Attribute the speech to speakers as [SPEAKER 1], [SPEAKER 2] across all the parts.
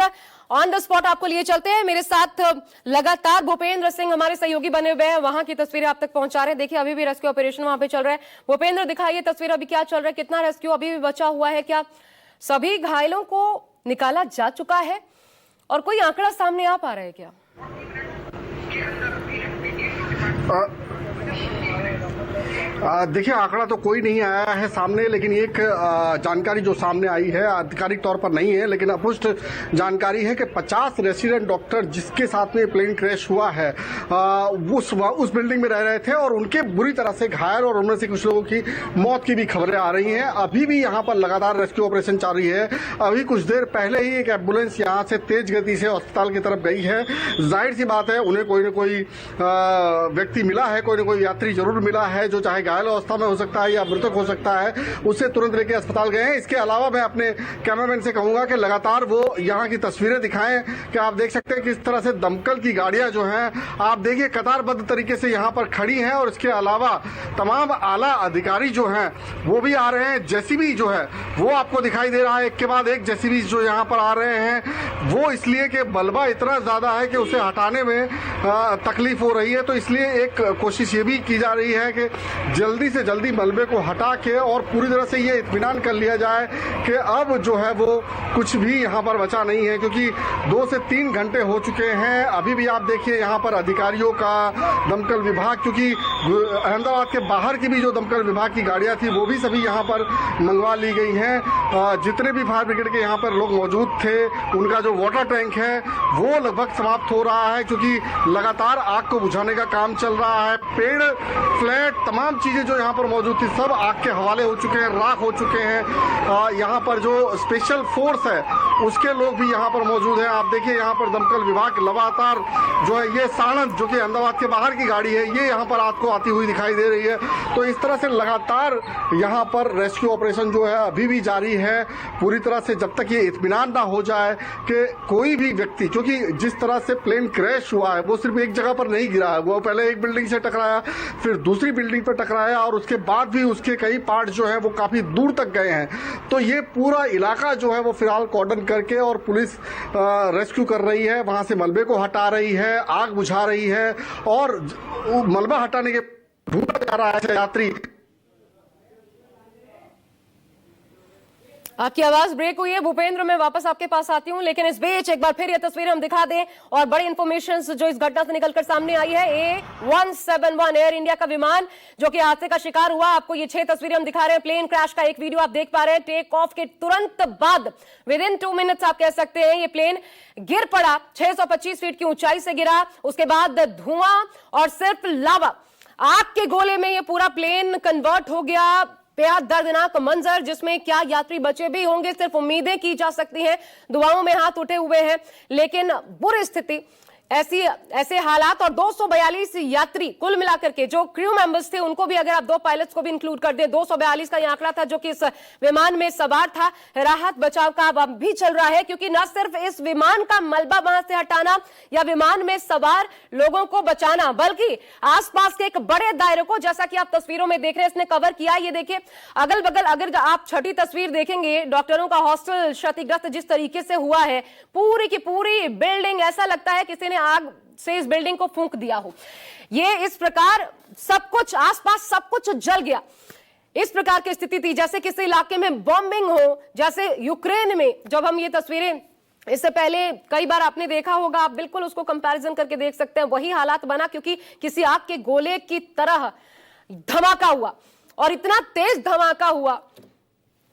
[SPEAKER 1] पर on the spot आपको लिए चलते हैं। मेरे साथ लगातार भूपेंद्र सिंह हमारे सहयोगी बने हुए हैं, वहां की तस्वीरें आप तक पहुंचा रहे हैं। देखिए अभी भी रेस्क्यू ऑपरेशन वहां पे चल रहा है। भूपेंद्र दिखाइए तस्वीर, अभी क्या चल रहा है, कितना रेस्क्यू अभी भी बचा हुआ है, क्या सभी घायलों को निकाला जा चुका है और कोई आंकड़ा सामने आ पा रहा है क्या?
[SPEAKER 2] देखिए आंकड़ा तो कोई नहीं आया है सामने, लेकिन एक जानकारी जो सामने आई है आधिकारिक तौर पर नहीं है, लेकिन अपुष्ट जानकारी है कि 50 रेसिडेंट डॉक्टर जिसके साथ में प्लेन क्रैश हुआ है उस बिल्डिंग में रह रहे थे और उनके बुरी तरह से घायल और उनमें से कुछ लोगों की मौत की भी खबरें आ रही हैं। अभी भी यहाँ पर लगातार रेस्क्यू ऑपरेशन जारी है। अभी कुछ देर पहले ही एक एम्बुलेंस यहाँ से तेज गति से अस्पताल की तरफ गई है। जाहिर सी बात है उन्हें कोई न कोई व्यक्ति मिला है, कोई न कोई यात्री जरूर मिला है जो चाहे घायल अवस्था में हो सकता है या मृतक हो सकता है, उससे तुरंत लेके अस्पताल गए हैं। इसके अलावा मैं अपने कैमरामैन से कहूंगा कि लगातार वो यहाँ की तस्वीरें दिखाएं कि आप देख सकते हैं किस तरह से दमकल की गाड़ियां जो हैं आप देखिए कतारबद्ध तरीके से यहाँ पर खड़ी हैं और इसके अलावा तमाम आला अधिकारी जो हैं वो भी आ रहे हैं। जेसीबी जो है वो आपको दिखाई दे रहा है, एक के बाद एक जेसीबी जो यहाँ पर आ रहे हैं। वो इसलिए कि मलबा इतना ज्यादा है कि उसे हटाने में तकलीफ हो रही है, तो इसलिए एक कोशिश ये भी की जा रही है कि जल्दी से जल्दी मलबे को हटा के और पूरी तरह से ये इत्मीनान कर लिया जाए कि अब जो है वो कुछ भी यहाँ पर बचा नहीं है, क्योंकि 2 से 3 घंटे हो चुके हैं। अभी भी आप देखिए यहाँ पर अधिकारियों का, दमकल विभाग, क्योंकि अहमदाबाद के बाहर की भी जो दमकल विभाग की गाड़ियां थी वो भी सभी यहाँ पर मंगवा ली गई हैं। जितने भी फायर ब्रिगेड के यहाँ पर लोग मौजूद थे उनका जो वाटर टैंक है वो लगभग समाप्त हो रहा है, क्योंकि लगातार आग को बुझाने का काम चल रहा है। पेड़, फ्लैट, तमाम चीजें जो यहाँ पर मौजूद थी सब आग के हवाले हो चुके हैं, राख हो चुके हैं। यहाँ पर जो स्पेशल फोर्स है उसके लोग भी यहाँ पर मौजूद हैं। आप देखिए यहाँ पर दमकल विभाग लगातार जो है, ये साणंद जो कि अहमदाबाद के बाहर की गाड़ी है ये यहाँ पर आपको आती हुई दिखाई दे रही है। तो इस तरह से लगातार यहाँ पर रेस्क्यू ऑपरेशन जो है अभी भी जारी है पूरी तरह से, जब तक ये इत्मीनान ना हो जाए कि कोई भी व्यक्ति, क्योंकि जिस तरह से प्लेन क्रैश हुआ है वो सिर्फ एक जगह पर नहीं गिरा है, वो पहले एक बिल्डिंग से टकराया, फिर दूसरी बिल्डिंग पर टकराया और उसके बाद भी उसके कई पार्ट जो है वो काफी दूर तक गए हैं। तो ये पूरा इलाका जो है वो फिलहाल कॉर्डन करके और पुलिस रेस्क्यू कर रही है, वहां से मलबे को हटा रही है, आग बुझा रही है और मलबा हटाने के ढूंढा जा रहा है यात्री।
[SPEAKER 1] आपकी आवाज ब्रेक हुई है भूपेंद्र, मैं वापस आपके पास आती हूं, लेकिन इस बीच एक बार फिर ये तस्वीरें हम दिखा दें और बड़ी इंफॉर्मेशन जो इस घटना से निकलकर सामने आई है। A171 एयर इंडिया का विमान जो कि हादसे का शिकार हुआ, आपको ये 6 तस्वीरें हम दिखा रहे हैं। प्लेन क्रैश का एक वीडियो आप देख पा रहे हैं। टेक ऑफ के तुरंत बाद विद इन 2 मिनट्स आप कह सकते हैं ये प्लेन गिर पड़ा, 625 फीट की ऊंचाई से गिरा। उसके बाद धुआं और सिर्फ लावा, आग के गोले में ये पूरा प्लेन कन्वर्ट हो गया। बेहद दर्दनाक मंजर, जिसमें क्या यात्री बचे भी होंगे सिर्फ उम्मीदें की जा सकती हैं। दुआओं में हाथ उठे हुए हैं, लेकिन बुरी स्थिति, ऐसे हालात। और 242 यात्री कुल मिलाकर के जो क्रू मेंबर्स थे उनको भी, अगर आप 2 पायलट्स को भी इंक्लूड कर दें, 242 का यह आंकड़ा था जो कि इस विमान में सवार था। राहत बचाव का अब भी चल रहा है, क्योंकि न सिर्फ इस विमान का मलबा वहां से हटाना या विमान में सवार लोगों को बचाना, बल्कि आसपास के एक बड़े दायरे को, जैसा कि आप तस्वीरों में देख रहे हैं, इसने कवर किया। ये देखिए अगल बगल, अगर आप छठी तस्वीर देखेंगे, डॉक्टरों का हॉस्टल क्षतिग्रस्त जिस तरीके से हुआ है, पूरी की पूरी बिल्डिंग ऐसा लगता है किसी ने आग से इस बिल्डिंग को फूंक दिया हो। ये इस प्रकार सब कुछ आसपास सब कुछ जल गया, इस प्रकार की स्थिति थी जैसे किसी इलाके में बॉम्बिंग हो, जैसे यूक्रेन में। जब हम ये तस्वीरें इससे पहले कई बार आपने देखा होगा, आप बिल्कुल उसको कंपैरिजन करके देख सकते हैं, वही हालात बना, क्योंकि किसी आग के गोले की तरह धमाका हुआ और इतना तेज धमाका हुआ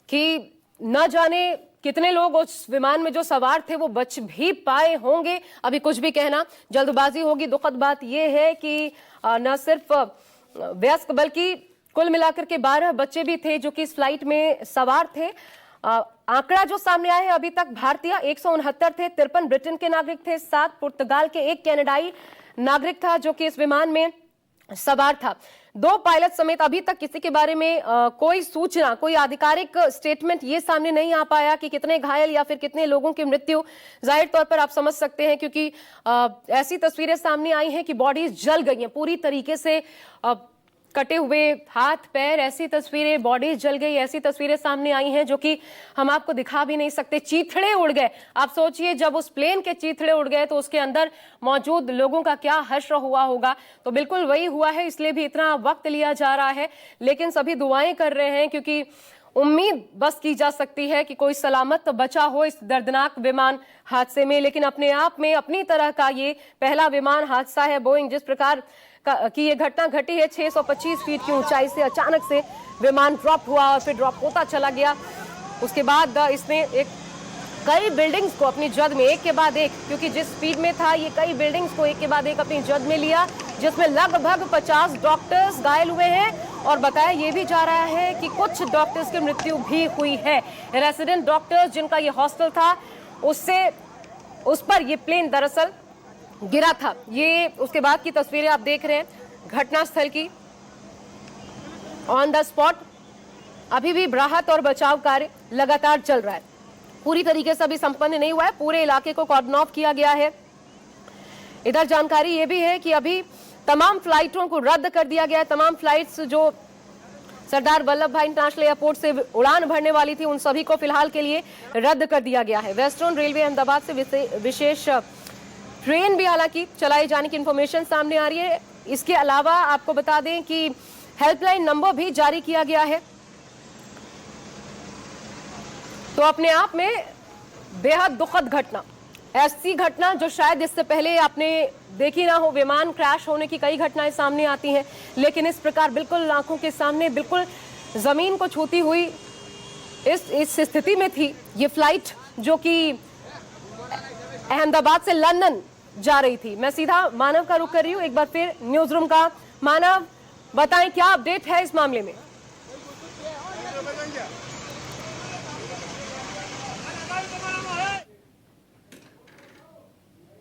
[SPEAKER 1] कि न जाने कितने लोग उस विमान में जो सवार थे वो बच भी पाए होंगे। अभी कुछ भी कहना जल्दबाजी होगी। दुखद बात यह है कि न सिर्फ वयस्क बल्कि कुल मिलाकर के 12 बच्चे भी थे जो कि इस फ्लाइट में सवार थे। आंकड़ा जो सामने आया है अभी तक, भारतीय 169 थे, 53 ब्रिटेन के नागरिक थे, 7 पुर्तगाल के, 1 कनाडाई नागरिक था जो कि इस विमान में सवार था। 2 पायलट समेत अभी तक किसी के बारे में कोई सूचना, कोई आधिकारिक स्टेटमेंट ये सामने नहीं आ पाया कि कितने घायल या फिर कितने लोगों की मृत्यु। जाहिर तौर पर आप समझ सकते हैं, क्योंकि ऐसी तस्वीरें सामने आई हैं कि बॉडीज जल गई हैं, पूरी तरीके से कटे हुए हाथ पैर, ऐसी तस्वीरें, बॉडी जल गई, ऐसी तस्वीरें सामने आई हैं जो कि हम आपको दिखा भी नहीं सकते। चीथड़े उड़ गए। आप सोचिए जब उस प्लेन के चीथड़े उड़ गए तो उसके अंदर मौजूद लोगों का क्या हश्र हुआ होगा। तो बिल्कुल वही हुआ है, इसलिए भी इतना वक्त लिया जा रहा है। लेकिन सभी दुआएं कर रहे हैं क्योंकि उम्मीद बस की जा सकती है कि कोई सलामत तो बचा हो इस दर्दनाक विमान हादसे में। लेकिन अपने आप में अपनी तरह का ये पहला विमान हादसा है। बोइंग जिस प्रकार की ये घटना घटी है, 625 फीट की ऊंचाई से अचानक से विमान ड्रॉप हुआ और फिर ड्रॉप होता चला गया। उसके बाद इसने कई बिल्डिंग्स को अपनी जद में एक के बाद एक, क्योंकि जिस स्पीड में था ये कई बिल्डिंग्स को एक के बाद एक अपनी जद में लिया, जिसमें लगभग 50 डॉक्टर्स घायल हुए हैं। और बताया ये भी जा रहा है कि कुछ डॉक्टर्स की मृत्यु भी हुई है। रेसिडेंट डॉक्टर्स जिनका ये हॉस्टल था उस पर ये प्लेन दरअसल गिरा था। ये उसके बाद की तस्वीरें आप देख रहे हैं घटनास्थल की, ऑन द स्पॉट। अभी भी राहत और बचाव कार्य लगातार चल रहा है, पूरी तरीके से अभी संपन्न नहीं हुआ है। पूरे इलाके को कॉर्डन ऑफ किया गया है। इधर जानकारी ये भी है कि अभी तमाम फ्लाइटों को रद्द कर दिया गया है। तमाम फ्लाइट्स जो सरदार वल्लभ भाई इंटरनेशनल एयरपोर्ट से उड़ान भरने वाली थी उन सभी को फिलहाल के लिए रद्द कर दिया गया है। वेस्टर्न रेलवे अहमदाबाद से विशेष ट्रेन भी हालांकि चलाए जाने की इंफॉर्मेशन सामने आ रही है। इसके अलावा आपको बता दें कि हेल्पलाइन नंबर भी जारी किया गया है। तो अपने आप में बेहद दुखद घटना, ऐसी घटना जो शायद इससे पहले आपने देखी ना हो। विमान क्रैश होने की कई घटनाएं सामने आती हैं, लेकिन इस प्रकार बिल्कुल आंखों के सामने बिल्कुल जमीन को छूती हुई इस स्थिति में थी ये फ्लाइट जो कि अहमदाबाद से लंदन जा रही थी। मैं सीधा मानव का रुख कर रही हूँ एक बार फिर न्यूज रूम का। मानव, बताएं क्या अपडेट है इस मामले में?